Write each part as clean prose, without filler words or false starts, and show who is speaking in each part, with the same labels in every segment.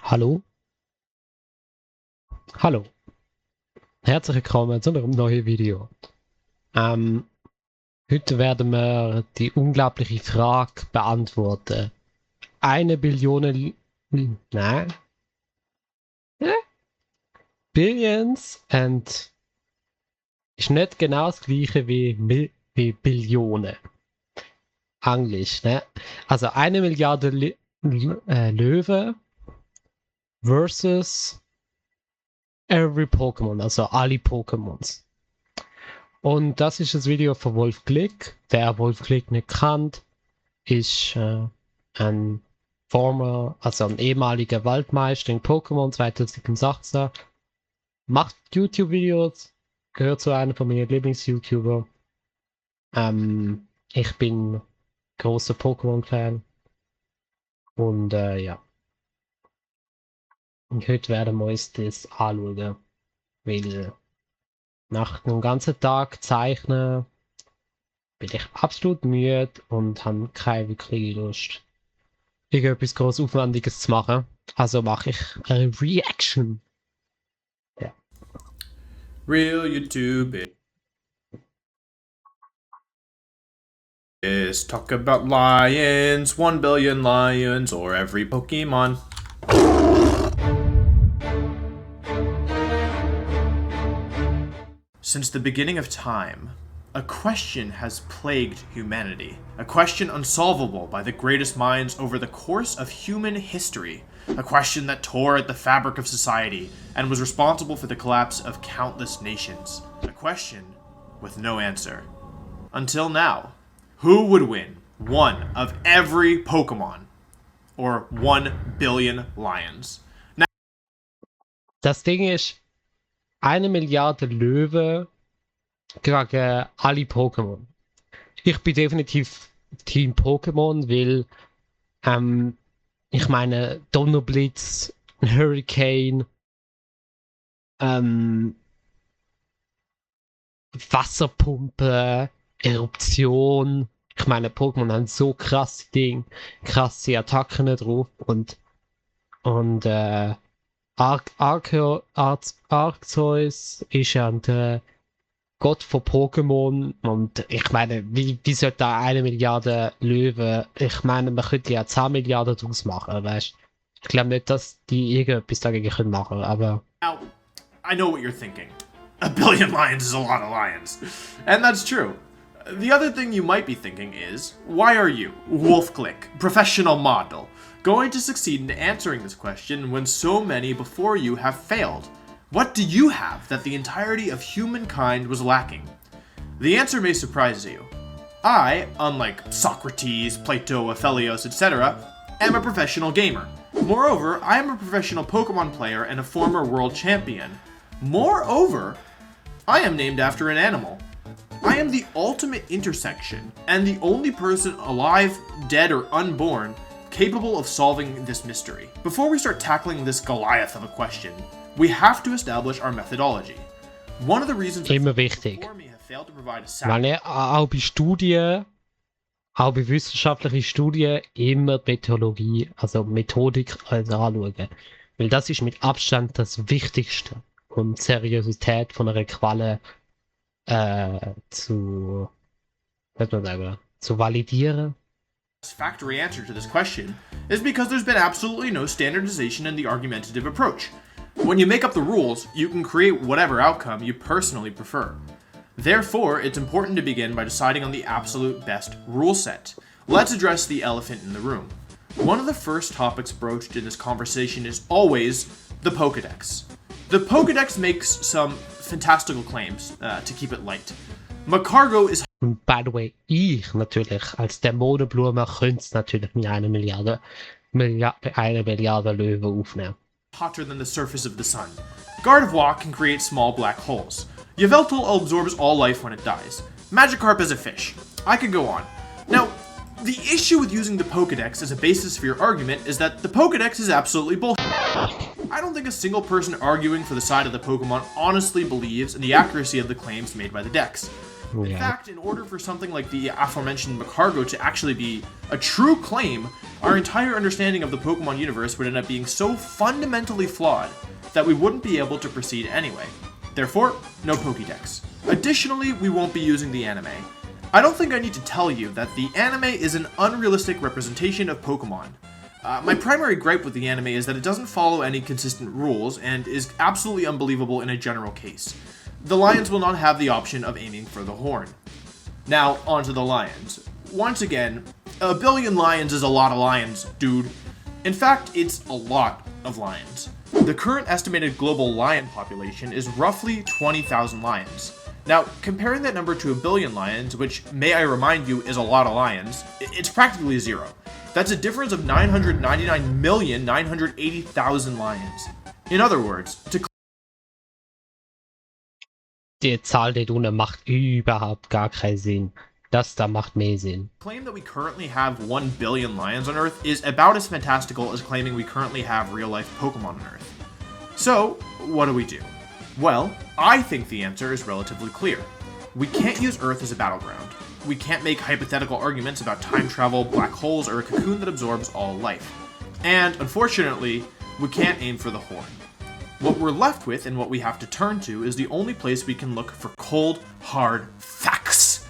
Speaker 1: Hallo? Hallo. Herzlich willkommen zu einem neuen Video. Heute werden wir die unglaubliche Frage beantworten. 1 Billion... Nein. Billions and... ist nicht genau das gleiche wie Billionen. Englisch, ne? Also 1 Milliarde Löwen versus every Pokémon, also alle Pokémons. Und das ist das Video von Wolfe Glicks. Wer Wolfe Glicks nicht kennt, ist ein ehemaliger Weltmeister in Pokémon 2018. Macht YouTube-Videos, gehört zu einem von meinen Lieblings-YouTuber. Ich bin großer Pokémon-Fan. Und ja. Und heute werden wir uns das anschauen. Weil nach einem ganzen Tag zeichnen bin ich absolut müde und habe keine wirkliche Lust, irgendetwas groß Aufwendiges zu machen. Also mache ich eine Reaction. Ja.
Speaker 2: Real YouTube is talk about lions, 1 billion lions, or every Pokemon. Since the beginning of time, a question has plagued humanity. A question unsolvable by the greatest minds over the course of human history. A question that tore at the fabric of society and was responsible for the collapse of countless nations. A question with no answer. Until now, who would win one of every Pokemon? Or 1 billion lions? Now,
Speaker 1: Das Ding ist, 1 Milliarde Löwen gegen alle Pokémon. Ich bin definitiv Team Pokémon, weil ich meine Donnerblitz, Hurricane, Wasserpumpe, Eruption. Ich meine, Pokémon haben so krasse Dinge, krasse Attacken drauf und Arceus ist ja der Gott von Pokémon und ich meine, wie sollte da 1 Milliarde Löwen, ich meine, man könnte ja 10 Milliarden draus machen, weißt? Ich glaube nicht, dass die irgendetwas dagegen können machen, aber...
Speaker 2: Now, I know what you're thinking. 1 billion lions is a lot of lions. And that's true. The other thing you might be thinking is, why are you, Wolfe Glicks, professional model, going to succeed in answering this question when so many before you have failed? What do you have that the entirety of humankind was lacking? The answer may surprise you. I, unlike Socrates, Plato, Aphelios, etc., am a professional gamer. Moreover, I am a professional Pokemon player and a former world champion. Moreover, I am named after an animal. I am the ultimate intersection, and the only person alive, dead, or unborn capable of solving this mystery. Before we start tackling this Goliath of a question, we have to establish our methodology. One of the reasons
Speaker 1: Immer wichtig.
Speaker 2: before me have failed to provide a
Speaker 1: Meine, auch bei Studien, auch bei wissenschaftlichen Studien, immer die Methodologie, also Methodik anschauen. Weil das ist mit Abstand das Wichtigste, um die Seriosität von einer Quelle zu validieren.
Speaker 2: satisfactory answer to this question is because there's been absolutely no standardization in the argumentative approach. When you make up the rules, you can create whatever outcome you personally prefer. Therefore, it's important to begin by deciding on the absolute best rule set. Let's address the elephant in the room. One of the first topics broached in this conversation is always the Pokédex. The Pokédex makes some fantastical claims, to keep it light. Macargo is
Speaker 1: Und by the way, ich natürlich, als Dämonenblume, könnte es natürlich mit 1 Milliarde Löwen aufnehmen.
Speaker 2: hotter than the surface of the sun. Gardevoir can create small black holes. Yveltal absorbs all life when it dies. Magikarp is a fish. I could go on. Now, the issue with using the Pokédex as a basis for your argument is that the Pokédex is absolutely bullshit. I don't think a single person arguing for the side of the Pokemon honestly believes in the accuracy of the claims made by the Dex. In fact, in order for something like the aforementioned Macargo to actually be a true claim, our entire understanding of the Pokemon universe would end up being so fundamentally flawed that we wouldn't be able to proceed anyway. Therefore, no Pokédex. Additionally, we won't be using the anime. I don't think I need to tell you that the anime is an unrealistic representation of Pokemon. My primary gripe with the anime is that it doesn't follow any consistent rules and is absolutely unbelievable in a general case. The lions will not have the option of aiming for the horn. Now, onto the lions. Once again, 1 billion lions is a lot of lions, dude. In fact, it's a lot of lions. The current estimated global lion population is roughly 20,000 lions. Now, comparing that number to 1 billion lions, which, may I remind you, is a lot of lions, it's practically zero. That's a difference of 999,980,000 lions. In other words, to
Speaker 1: Die Zahl dort unten macht überhaupt gar keinen Sinn. Das da macht mehr Sinn.
Speaker 2: claim that we currently have 1 billion lions on Earth is about as fantastical as claiming we currently have real-life Pokemon on Earth. So, what do? Well, I think the answer is relatively clear. We can't use Earth as a battleground. We can't make hypothetical arguments about time travel, black holes, or a cocoon that absorbs all life. And, unfortunately, we can't aim for the horn. What we're left with and what we have to turn to is the only place we can look for cold, hard facts.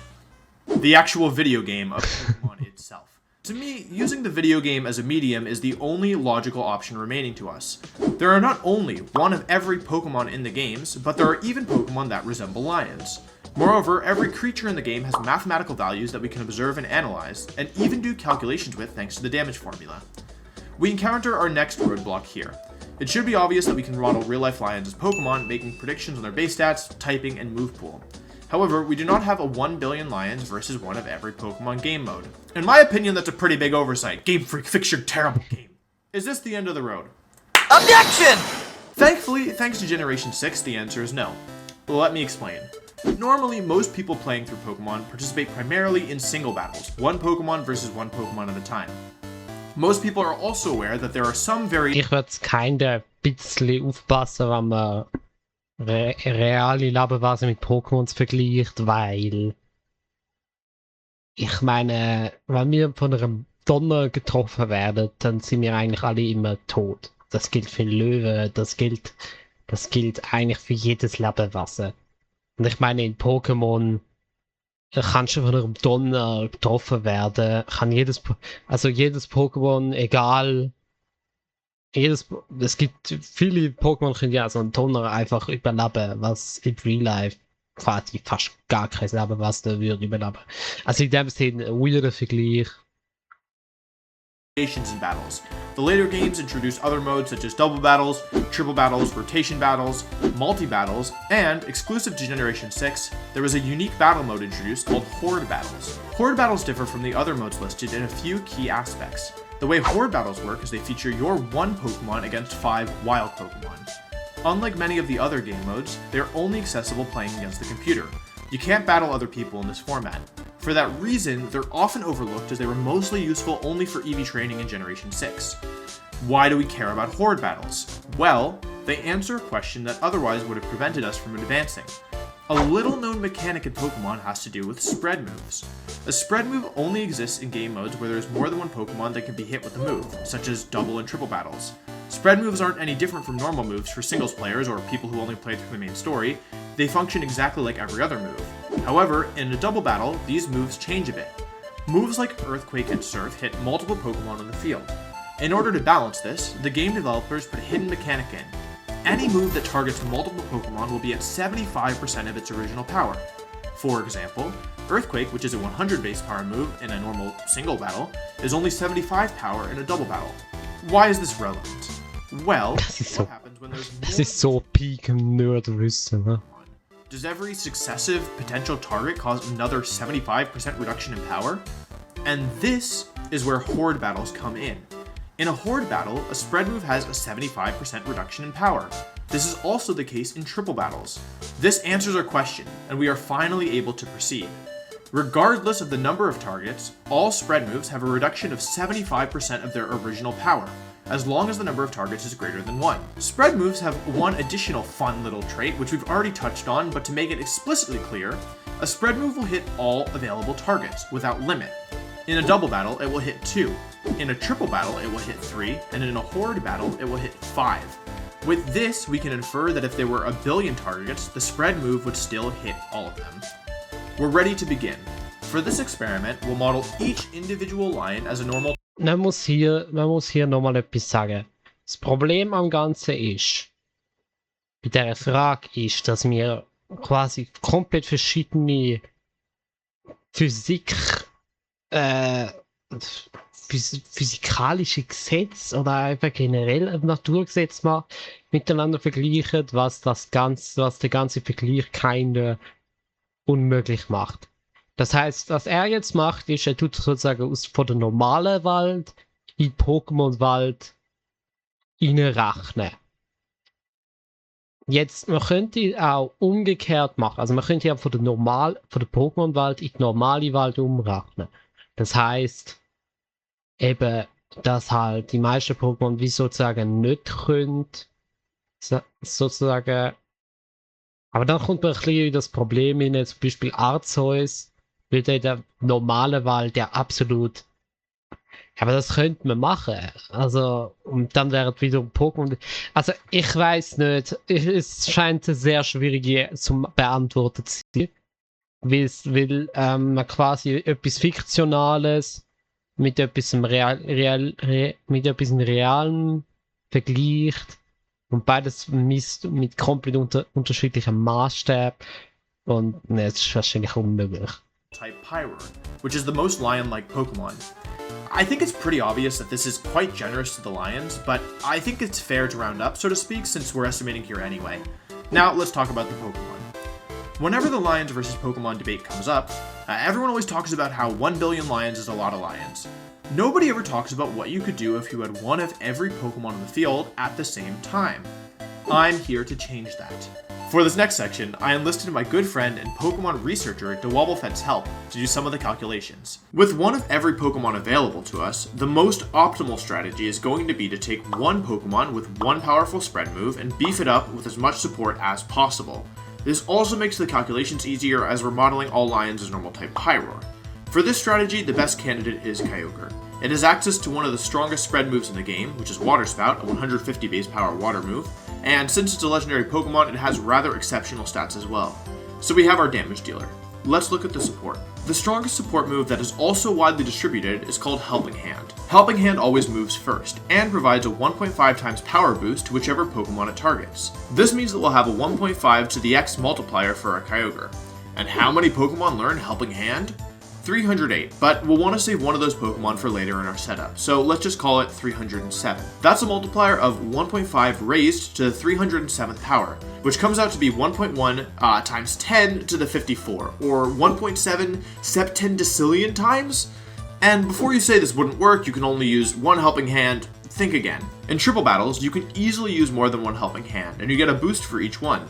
Speaker 2: The actual video game of Pokemon itself. To me, using the video game as a medium is the only logical option remaining to us. There are not only one of every Pokemon in the games, but there are even Pokemon that resemble lions. Moreover, every creature in the game has mathematical values that we can observe and analyze, and even do calculations with thanks to the damage formula. We encounter our next roadblock here. It should be obvious that we can model real-life lions as Pokemon, making predictions on their base stats, typing, and move pool. However, we do not have a 1 billion lions versus one of every Pokemon game mode. In my opinion, that's a pretty big oversight. Game Freak, fix your terrible game. Is this the end of the road?
Speaker 3: Objection!
Speaker 2: Thankfully, thanks to Generation 6, the answer is no. Let me explain. Normally, most people playing through Pokemon participate primarily in single battles, one Pokemon versus one Pokemon at a time. Most people are also aware that there are some very
Speaker 1: Ich würde keiner bisschen aufpassen, wenn man reale Lebewesen mit Pokémons vergleicht, weil ich meine, wenn wir von einem Donner getroffen werden, dann sind wir eigentlich alle immer tot. Das gilt für Löwen, das gilt eigentlich für jedes Lebewesen. Und ich meine, in Pokémon kannst du von einem Donner getroffen werden, kann jedes Pokémon, egal, es gibt viele Pokémon, können ja so einen Donner einfach überleben, was in Real Life quasi fast gar kein Lebewesen würde überleben. Also in dem Sinne ein weirder Vergleich.
Speaker 2: variations in battles. The later games introduced other modes such as double battles, triple battles, rotation battles, multi-battles, and, exclusive to Generation 6, there was a unique battle mode introduced called Horde Battles. Horde Battles differ from the other modes listed in a few key aspects. The way Horde Battles work is they feature your one Pokemon against 5 wild Pokemon. Unlike many of the other game modes, they are only accessible playing against the computer. You can't battle other people in this format. For that reason, they're often overlooked as they were mostly useful only for EV training in Generation 6. Why do we care about Horde Battles? Well, they answer a question that otherwise would have prevented us from advancing. A little known mechanic in Pokemon has to do with spread moves. A spread move only exists in game modes where there's more than one Pokemon that can be hit with a move, such as double and triple battles. Spread moves aren't any different from normal moves for singles players or people who only play through the main story. They function exactly like every other move. However, in a double battle, these moves change a bit. Moves like Earthquake and Surf hit multiple Pokemon on the field. In order to balance this, the game developers put a hidden mechanic in. Any move that targets multiple Pokemon will be at 75% of its original power. For example, Earthquake, which is a 100 base power move in a normal single battle, is only 75 power in a double battle. Why is this relevant? Well, what happens when there's
Speaker 1: Das ist so Peak Nerdwissen, ne?
Speaker 2: Does every successive potential target cause another 75% reduction in power? And this is where Horde Battles come in. In a Horde Battle, a spread move has a 75% reduction in power. This is also the case in triple battles. This answers our question, and we are finally able to proceed. Regardless of the number of targets, all spread moves have a reduction of 75% of their original power, as long as the number of targets is greater than 1. Spread moves have one additional fun little trait, which we've already touched on, but to make it explicitly clear, a spread move will hit all available targets, without limit. In a double battle, it will hit 2. In a triple battle, it will hit 3, and in a horde battle, it will hit 5. With this, we can infer that if there were a billion targets, the spread move would still hit all of them. We're ready to begin. For this experiment, we'll model each individual lion as a normal...
Speaker 1: Man muss hier nochmal etwas sagen. Das Problem am Ganzen ist, bei dieser Frage ist, dass wir quasi komplett verschiedene physikalische Gesetze oder einfach generell Naturgesetze mal miteinander vergleichen, was der ganze Vergleich keine unmöglich macht. Das heißt, was er jetzt macht, ist, er tut sozusagen von der normalen Welt in die Pokémon-Welt reinrechnen. Jetzt, man könnte auch umgekehrt machen. Also man könnte ja von der Pokémon-Welt in die normale Welt umrechnen. Das heißt, eben, dass halt die meisten Pokémon wie sozusagen nicht können, sozusagen. Aber dann kommt man ein bisschen in das Problem hin, zum Beispiel Arceus, wird in der normalen Welt ja absolut. Aber das könnte man machen. Also, und dann wäre wieder Pokémon. Also, ich weiß nicht. Es scheint eine sehr schwierige zum beantworten zu sein. Weil man quasi etwas Fiktionales mit etwas Realen vergleicht. Und beides misst mit komplett unterschiedlichen Maßstäben. Und es ist wahrscheinlich unmöglich.
Speaker 2: Type Pyro, which is the most lion-like Pokemon. I think it's pretty obvious that this is quite generous to the lions, but I think it's fair to round up, so to speak, since we're estimating here anyway. Now, let's talk about the Pokemon. Whenever the lions versus Pokemon debate comes up, everyone always talks about how 1 billion lions is a lot of lions. Nobody ever talks about what you could do if you had one of every Pokemon in the field at the same time. I'm here to change that. For this next section, I enlisted my good friend and Pokemon researcher DeWobbleFed's help to do some of the calculations. With one of every Pokemon available to us, the most optimal strategy is going to be to take one Pokemon with one powerful spread move and beef it up with as much support as possible. This also makes the calculations easier as we're modeling all lions as normal type Pyroar. For this strategy, the best candidate is Kyogre. It has access to one of the strongest spread moves in the game, which is Water Spout, a 150 base power water move, and since it's a legendary Pokemon, it has rather exceptional stats as well. So we have our damage dealer. Let's look at the support. The strongest support move that is also widely distributed is called Helping Hand. Helping Hand always moves first, and provides a 1.5 times power boost to whichever Pokemon it targets. This means that we'll have a 1.5 to the X multiplier for our Kyogre. And how many Pokemon learn Helping Hand? 308, but we'll want to save one of those Pokemon for later in our setup, so let's just call it 307. That's a multiplier of 1.5 raised to the 307th power, which comes out to be 1.1 times 10 to the 54, or 1.7 septendecillion times? And before you say this wouldn't work, you can only use one Helping Hand, think again. In triple battles, you can easily use more than one Helping Hand, and you get a boost for each one.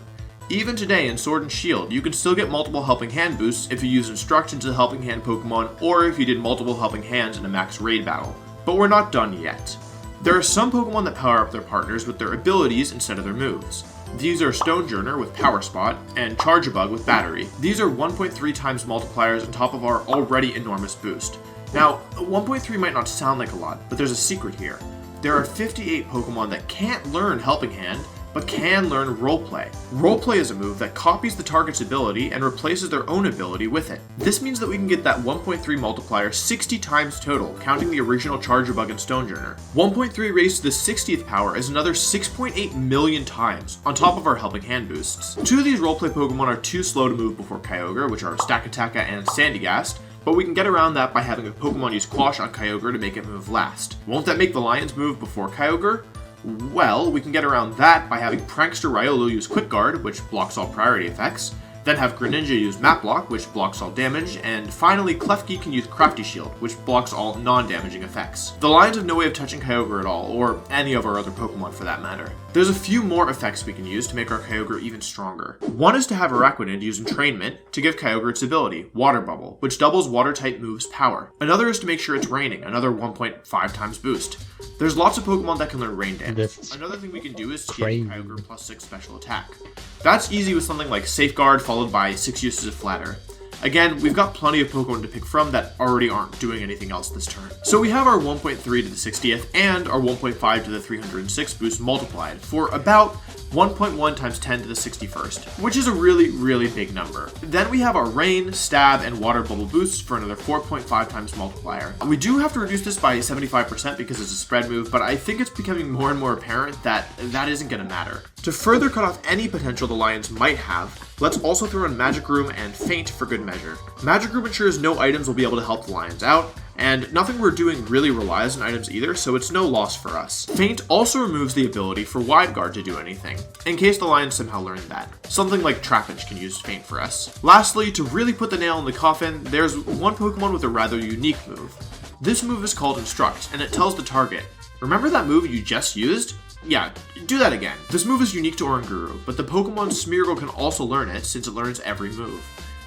Speaker 2: Even today in Sword and Shield, you can still get multiple Helping Hand boosts if you use instructions to Helping Hand Pokemon or if you did multiple Helping Hands in a max raid battle. But we're not done yet. There are some Pokemon that power up their partners with their abilities instead of their moves. These are Stonejourner with Power Spot and Charjabug with Battery. These are 1.3 times multipliers on top of our already enormous boost. Now, 1.3 might not sound like a lot, but there's a secret here. There are 58 Pokemon that can't learn Helping Hand, but can learn Roleplay. Roleplay is a move that copies the target's ability and replaces their own ability with it. This means that we can get that 1.3 multiplier 60 times total, counting the original Charjabug and Stonejourner. 1.3 raised to the 60th power is another 6.8 million times, on top of our Helping Hand boosts. Two of these Roleplay Pokemon are too slow to move before Kyogre, which are Stakataka and Sandygast, but we can get around that by having a Pokemon use Quash on Kyogre to make it move last. Won't that make the Lions move before Kyogre? Well, we can get around that by having Prankster Riolu use Quick Guard, which blocks all priority effects, then have Greninja use Map Block, which blocks all damage, and finally Klefki can use Crafty Shield, which blocks all non-damaging effects. The Lions have no way of touching Kyogre at all, or any of our other Pokemon for that matter. There's a few more effects we can use to make our Kyogre even stronger. One is to have Araquanid use Entrainment to give Kyogre its ability, Water Bubble, which doubles water-type moves' power. Another is to make sure it's raining, another 1.5 times boost. There's lots of Pokemon that can learn Rain Dance. Another thing we can do is to give Kyogre +6 special attack. That's easy with something like Safeguard followed by 6 uses of Flatter. Again, we've got plenty of Pokemon to pick from that already aren't doing anything else this turn. So we have our 1.3 to the 60th and our 1.5 to the 306 boost multiplied for about 1.1 times 10 to the 61st, which is a really, really big number. Then we have our Rain, Stab, and Water Bubble boosts for another 4.5 times multiplier. We do have to reduce this by 75% because it's a spread move, but I think it's becoming more and more apparent that that isn't going to matter. To further cut off any potential the Lions might have, let's also throw in Magic Room and Feint for good measure. Magic Room ensures no items will be able to help the Lions out, and nothing we're doing really relies on items either, so it's no loss for us. Feint also removes the ability for Wide Guard to do anything, in case the Lions somehow learn that. Something like Trapinch can use Feint for us. Lastly, to really put the nail in the coffin, there's one Pokemon with a rather unique move. This move is called Instruct, and it tells the target, remember that move you just used? Yeah, do that again. This move is unique to Oranguru, but the Pokemon Smeargle can also learn it since it learns every move.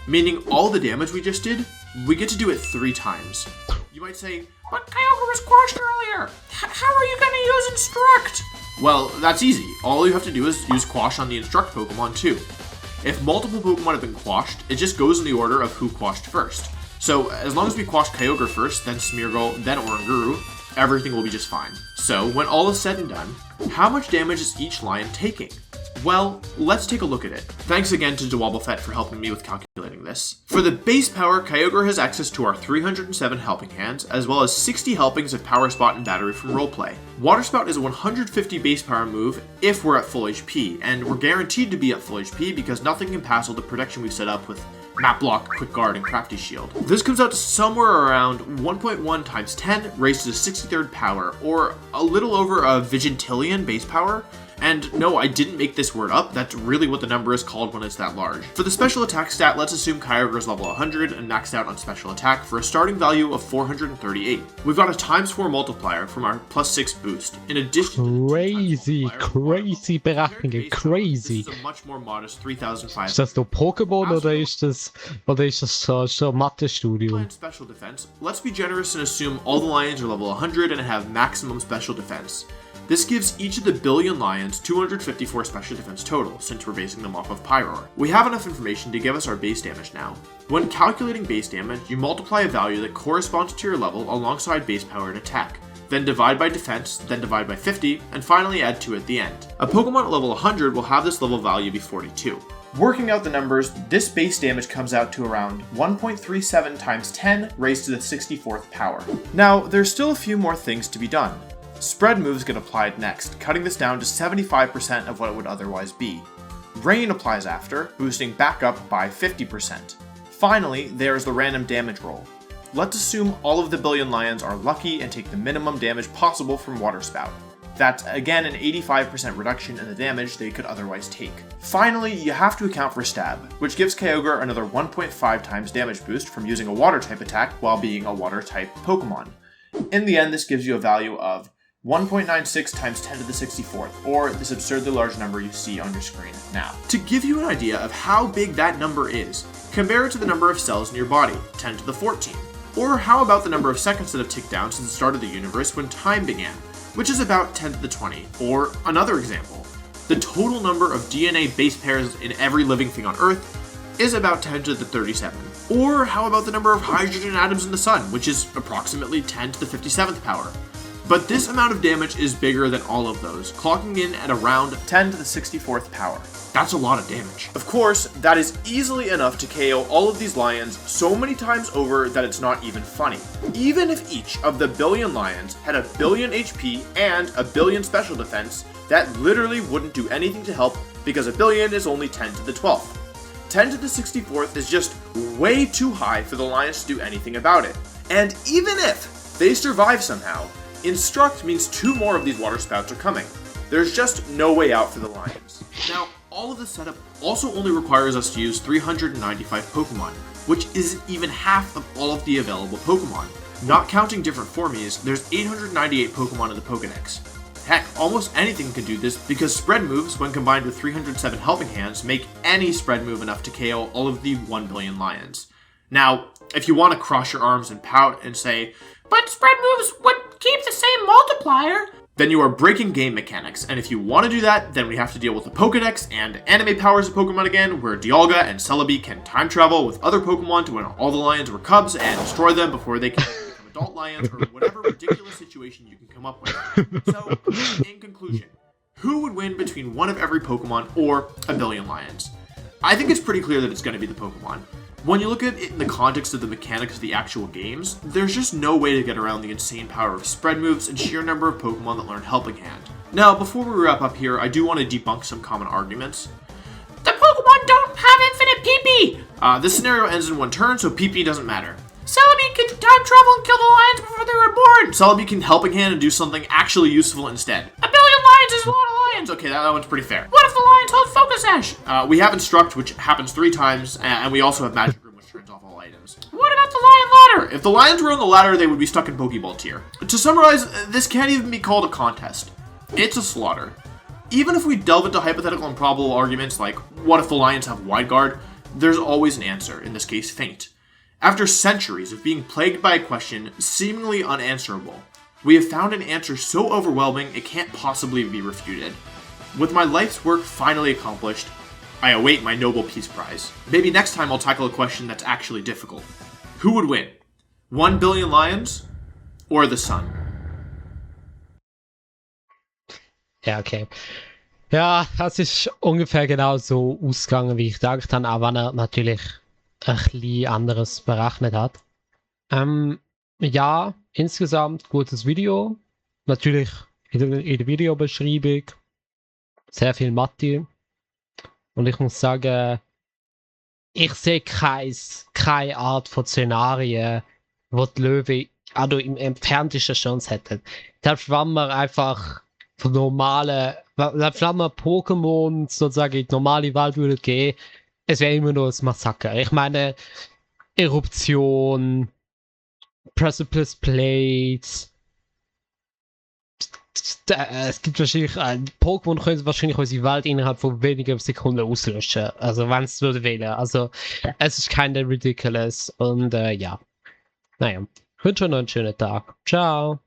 Speaker 2: Meaning all the damage we just did, we get to do it 3 times. You might say, but Kyogre was quashed earlier. How are you going to use Instruct? Well, that's easy. All you have to do is use Quash on the Instruct Pokemon too. If multiple Pokemon have been quashed, it just goes in the order of who quashed first. So as long as we quash Kyogre first, then Smeargle, then Oranguru, everything will be just fine. So when all is said and done, how much damage is each Lion taking? Well, let's take a look at it. Thanks again to Dwobblefett for helping me with calculating this. For the base power, Kyogre has access to our 307 Helping Hands, as well as 60 helpings of Power Spot and Battery from Roleplay. Water Spout is a 150 base power move if we're at full HP, and we're guaranteed to be at full HP because nothing can pass all the protection we set up with Map Block, Quick Guard, and Crafty Shield. This comes out to somewhere around 1.1 times 10 raised to the 63rd power, or a little over a Vigintillion base power. And no, I didn't make this word up, that's really what the number is called when it's that large. For the special attack stat, let's assume Kyogre is level 100 and maxed out on special attack for a starting value of 438. We've got a ×4 multiplier from our +6 boost, in addition to
Speaker 1: crazy Berechnungen, crazy.
Speaker 2: This is a much more modest 3,500.
Speaker 1: Ist das nur Pokémon oder ist das so Mathe-Studium?
Speaker 2: Special defense. Let's be generous and assume all the Lions are level 100 and have maximum special defense. This gives each of the billion Lions 254 special defense total, since we're basing them off of Pyroar. We have enough information to give us our base damage now. When calculating base damage, you multiply a value that corresponds to your level alongside base power and attack, then divide by defense, then divide by 50, and finally add 2 at the end. A Pokemon at level 100 will have this level value be 42. Working out the numbers, this base damage comes out to around 1.37 times 10 raised to the 64th power. Now, there's still a few more things to be done. Spread moves get applied next, cutting this down to 75% of what it would otherwise be. Rain applies after, boosting back up by 50%. Finally, there's the random damage roll. Let's assume all of the billion Lions are lucky and take the minimum damage possible from Water Spout. That's again an 85% reduction in the damage they could otherwise take. Finally, you have to account for Stab, which gives Kyogre another 1.5 times damage boost from using a water type attack while being a water type Pokemon. In the end, this gives you a value of 1.96 times 10 to the 64th, or this absurdly large number you see on your screen now. To give you an idea of how big that number is, compare it to the number of cells in your body, 10 to the 14. Or how about the number of seconds that have ticked down since the start of the universe when time began, which is about 10 to the 20. Or another example, the total number of DNA base pairs in every living thing on Earth is about 10 to the 37. Or how about the number of hydrogen atoms in the sun, which is approximately 10 to the 57th power. But this amount of damage is bigger than all of those, clocking in at around 10 to the 64th power. That's a lot of damage. Of course, that is easily enough to KO all of these Lions so many times over that it's not even funny. Even if each of the billion Lions had a billion HP and a billion special defense, that literally wouldn't do anything to help because a billion is only 10 to the 12th. 10 to the 64th is just way too high for the Lions to do anything about it. And even if they survive somehow, Instruct means 2 more of these Water Spouts are coming. There's just no way out for the Lions. Now, all of this setup also only requires us to use 395 Pokemon, which isn't even half of all of the available Pokemon. Not counting different formies, there's 898 Pokemon in the Pokedex. Heck, almost anything can do this because spread moves, when combined with 307 Helping Hands, make any spread move enough to KO all of the 1 billion Lions. Now, if you want to cross your arms and pout and say, but spread moves would keep the same multiplier, then you are breaking game mechanics, and if you want to do that, then we have to deal with the Pokedex and anime powers of Pokemon again, where Dialga and Celebi can time travel with other Pokemon to when all the lions were cubs and destroy them before they can become adult lions, or whatever ridiculous situation you can come up with. So, in conclusion, who would win between one of every Pokemon or a billion lions? I think it's pretty clear that it's going to be the Pokemon. When you look at it in the context of the mechanics of the actual games, there's just no way to get around the insane power of spread moves and sheer number of Pokemon that learn Helping Hand. Now, before we wrap up here, I do want to debunk some common arguments. The Pokemon don't have infinite PP! This scenario ends in one turn, so PP doesn't matter. Celebi can time travel and kill the lions before they were born! Celebi can Helping Hand and do something actually useful instead. A billion lions is a lot of lions! Okay, that one's pretty fair. What if the lions hold Focus Ash? We have Instruct, which happens 3 times, and we also have Magic Room, which turns off all items. What about the Lion Ladder? If the lions were on the ladder, they would be stuck in Pokeball tier. To summarize, this can't even be called a contest. It's a slaughter. Even if we delve into hypothetical and probable arguments like, what if the lions have Wide Guard? There's always an answer, in this case, Feint. After centuries of being plagued by a question seemingly unanswerable, we have found an answer so overwhelming it can't possibly be refuted. With my life's work finally accomplished, I await my Nobel Peace Prize. Maybe next time I'll tackle a question that's actually difficult. Who would win? 1 billion lions or the sun?
Speaker 1: Ja, okay. Ja, das ist ungefähr genau so ausgegangen, wie ich gedacht habe, auch wenn er natürlich ein bisschen anderes berechnet hat. Ja, insgesamt gutes Video. Natürlich in der Videobeschreibung sehr viel Mathe. Und ich muss sagen, ich sehe keine Art von Szenarien, wo die Löwen also im entferntesten Chance hätten. Selbst wenn man einfach von normalen, selbst wenn man Pokémon sozusagen in die normale Welt würde gehen, es wäre immer nur ein Massaker. Ich meine, Eruption, Precipice Plates, es gibt wahrscheinlich, Pokémon können wahrscheinlich unsere Welt innerhalb von wenigen Sekunden auslöschen. Also, wenn es würde wählen. Also, es ist keine ridiculous. Und ja. Naja. Ich wünsche euch noch einen schönen Tag. Ciao.